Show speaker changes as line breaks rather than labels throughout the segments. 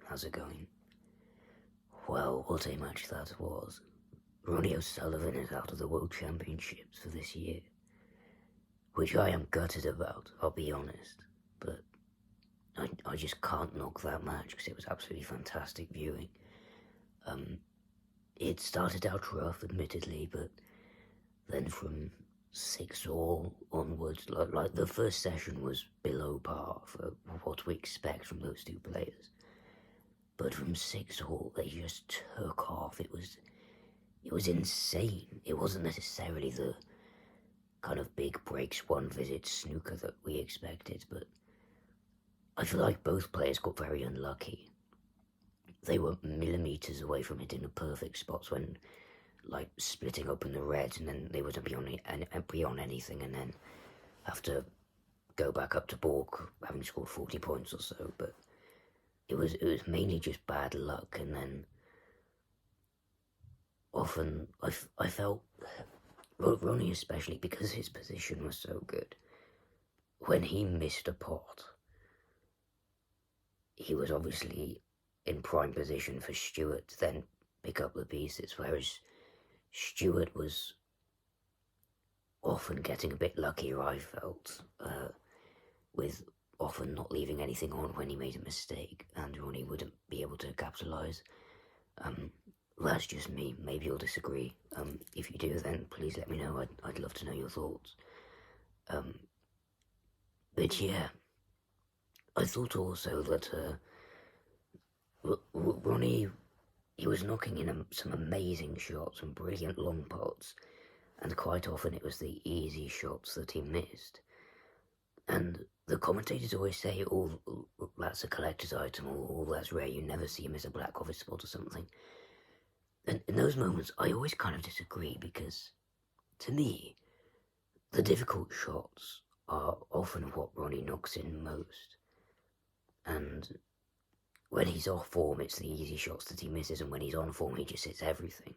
how's it going? Well, what a match that was. Ronnie O'Sullivan is out of the World Championships for this year, which I am gutted about, I'll be honest, but I just can't knock that match because it was absolutely fantastic viewing. It started out rough, admittedly, but then from 6-all onwards, like the first session was below par for what we expect from those two players. But from 6-all, they just took off. It was insane. It wasn't necessarily the kind of big breaks one visit snooker that we expected, but I feel like both players got very unlucky. They were millimetres away from hitting the perfect spots when, like, splitting open the reds, and then they wouldn't be on anything, and then have to go back up to balk, having scored 40 points or so. But it was mainly just bad luck, and then often I felt, Ronnie especially, because his position was so good, when he missed a pot, he was obviously in prime position for Stewart to then pick up the pieces, whereas Stewart was often getting a bit luckier, I felt, with often not leaving anything on when he made a mistake, and Ronnie wouldn't be able to capitalise. That's just me. Maybe you'll disagree. If you do, then please let me know. I'd love to know your thoughts. But yeah, I thought also that Ronnie, he was knocking in some amazing shots and brilliant long pots, and quite often it was the easy shots that he missed. And the commentators always say, oh, that's a collector's item, or that's rare, you never see him miss a black office spot or something. And in those moments, I always kind of disagree, because to me, the difficult shots are often what Ronnie knocks in most. And when he's off form, it's the easy shots that he misses, and when he's on form, he just hits everything.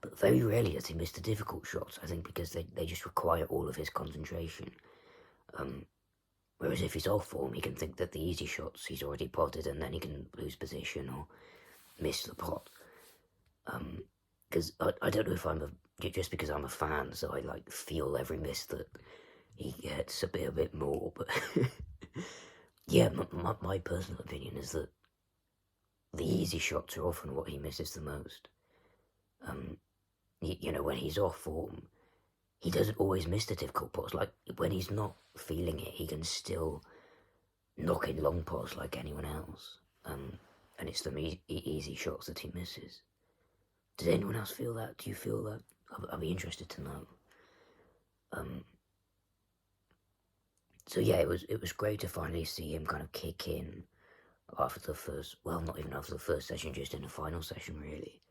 But very rarely does he miss the difficult shots, I think, because they just require all of his concentration. Whereas if he's off form, he can think that the easy shots he's already potted, and then he can lose position or miss the pot. Because I don't know if just because I'm a fan, so I feel every miss that he gets a bit more, but yeah, my personal opinion is that the easy shots are often what he misses the most. When he's off form, he doesn't always miss the difficult pots. Like, when he's not feeling it, he can still knock in long pots like anyone else. And it's the easy shots that he misses. Does anyone else feel that? Do you feel that? I'll be interested to know. So yeah, it was great to finally see him kind of kick in after the first, well, not even after the first session, just in the final session, really.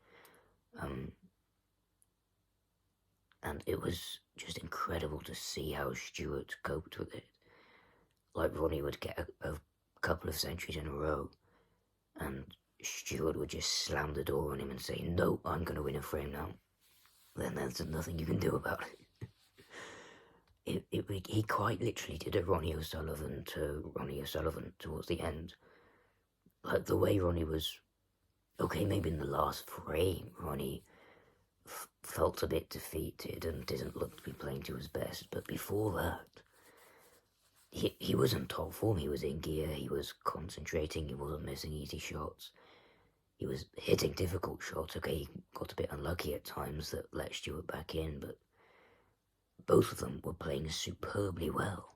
And it was just incredible to see how Stewart coped with it. Like, Ronnie would get a couple of centuries in a row, and Stewart would just slam the door on him and say, no, I'm going to win a frame now. Then there's nothing you can do about it. He quite literally did a Ronnie O'Sullivan towards the end. Like, the way Ronnie was, okay, maybe in the last frame, Ronnie felt a bit defeated and didn't look to be playing to his best, but before that, he was in top form. He was in gear, he was concentrating, he wasn't missing easy shots, he was hitting difficult shots. Okay, he got a bit unlucky at times that let Stewart back in, but both of them were playing superbly well.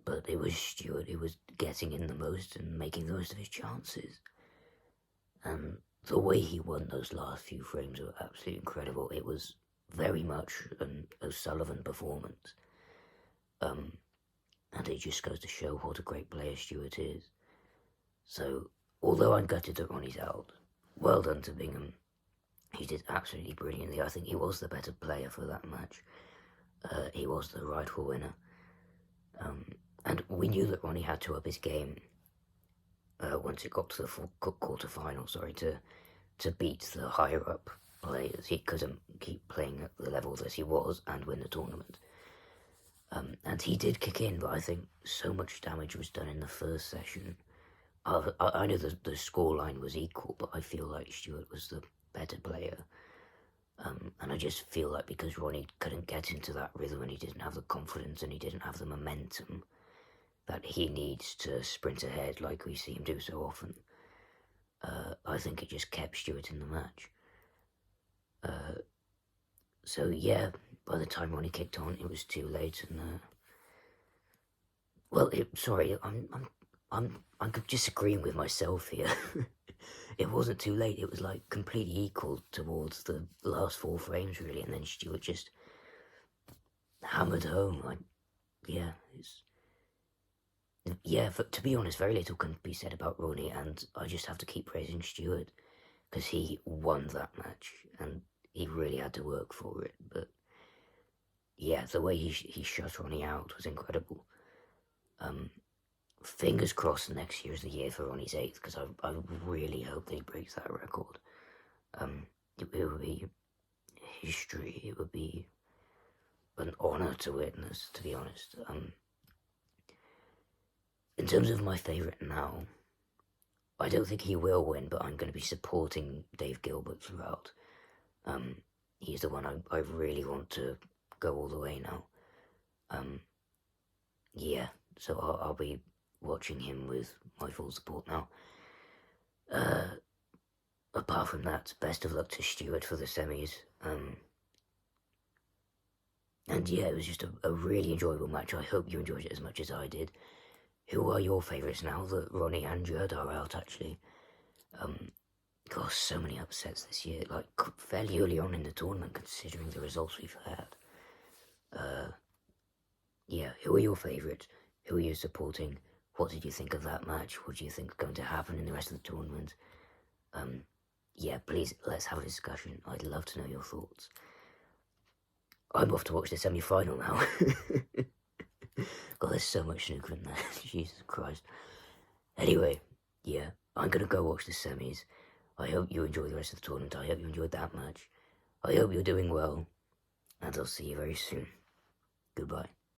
But it was Stewart who was getting in the most and making the most of his chances. And the way he won those last few frames were absolutely incredible. It was very much an O'Sullivan performance. And it just goes to show what a great player Stewart is. So, although I'm gutted that Ronnie's out, well done to Bingham. He did absolutely brilliantly. I think he was the better player for that match. He was the rightful winner. And we knew that Ronnie had to up his game once it got to the quarter-final, to beat the higher-up players. He couldn't keep playing at the level that he was and win the tournament. And he did kick in, but I think so much damage was done in the first session. I know the scoreline was equal, but I feel like Stewart was the better player. And I just feel like because Ronnie couldn't get into that rhythm and he didn't have the confidence and he didn't have the momentum that he needs to sprint ahead like we see him do so often, I think it just kept Stewart in the match. So yeah, by the time Ronnie kicked on, it was too late, and sorry, I'm disagreeing with myself here. It wasn't too late. It was like completely equal towards the last 4 frames, really, and then Stewart just hammered home. To be honest, very little can be said about Ronnie, and I just have to keep praising Stewart because he won that match, and he really had to work for it. But yeah, the way he shut Ronnie out was incredible. Fingers crossed next year is the year for Ronnie's 8th, because I really hope that he breaks that record. It would be history. It would be an honour to witness, to be honest. In terms of my favourite now, I don't think he will win, but I'm going to be supporting Dave Gilbert throughout. He's the one I really want to go all the way now. Yeah, so I'll be watching him with my full support now. Apart from that, best of luck to Stewart for the semis. And yeah, it was just a really enjoyable match. I hope you enjoyed it as much as I did. Who are your favourites now that Ronnie and Judd are out, actually? Gosh, so many upsets this year, like fairly early on in the tournament, considering the results we've had. Yeah, who are your favourites? Who are you supporting? What did you think of that match? What do you think is going to happen in the rest of the tournament? Yeah, please, let's have a discussion. I'd love to know your thoughts. I'm off to watch the semi-final now. God, there's so much snooker in there. Jesus Christ. Anyway, yeah, I'm going to go watch the semis. I hope you enjoy the rest of the tournament. I hope you enjoyed that match. I hope you're doing well. And I'll see you very soon. Goodbye.